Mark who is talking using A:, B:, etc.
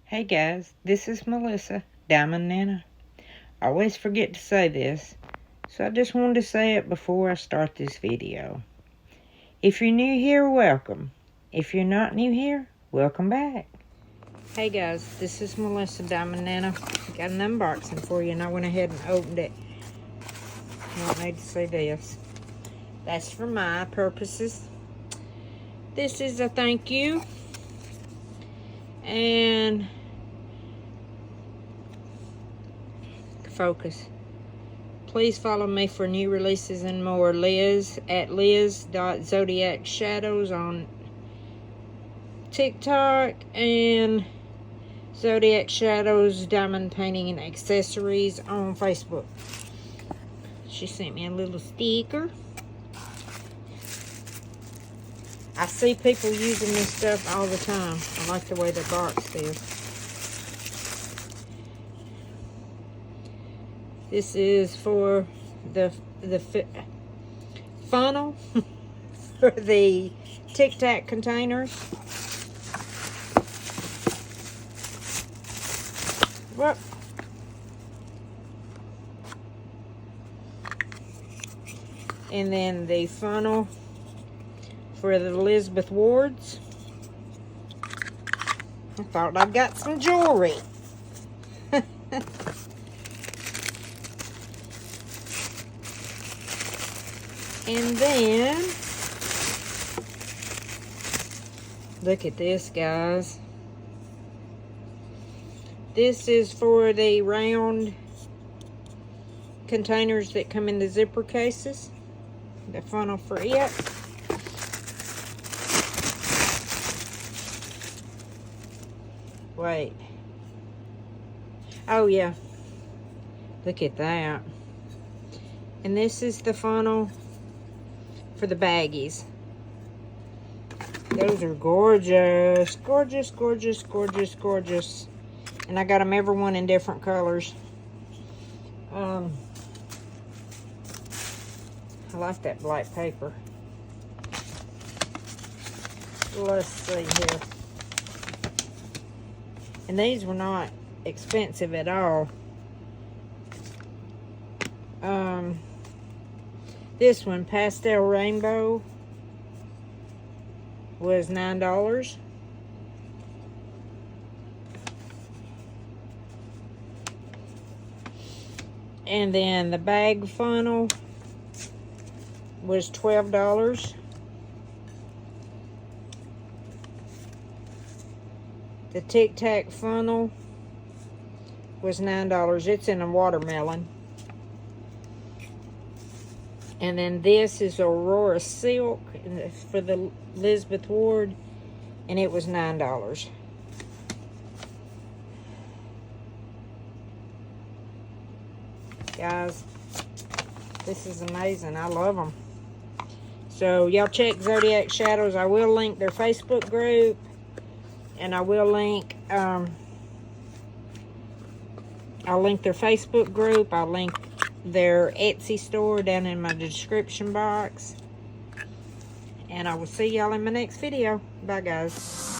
A: Hey guys, this is Melissa, Diamond Nana. I always forget to say this, so I just wanted to say it before I start this video. If you're new here, welcome. If you're not new here, welcome back. Hey guys, this is Melissa, Diamond Nana. Got an unboxing for you and I went ahead and opened it. I don't need to say this. That's for my purposes. This is a thank you. And focus. Please follow me for new releases and more. Liz at Liz.ZodiacShadows on TikTok and Zodiac Shadows Diamond Painting and Accessories on Facebook. She sent me a little sticker. I see people using this stuff all the time. I like the way the box is. This is for the funnel for the Tic Tac containers. Whoop. And then the funnel for the Elizabeth Wards. I thought I got some jewelry. And then, look at this, guys. This is for the round containers that come in the zipper cases. The funnel for it. Wait. Oh, yeah. Look at that. And this is the funnel for the baggies. Those are gorgeous. Gorgeous, gorgeous, gorgeous, gorgeous. And I got them every one in different colors. I like that black paper. Let's see here. And these were not expensive at all. This one, Pastel Rainbow, was $9. And then the bag funnel was $12. The Tic Tac funnel was $9. It's in a watermelon. And then this is Aurora Silk for the Elizabeth Ward, and it was $9. Guys, this is amazing. I love them. So y'all check Zodiac Shadows. I will link their Facebook group, and I will link I'll link their Facebook group. I'll link their Etsy store down in my description box. And I will see y'all in my next video. Bye, guys.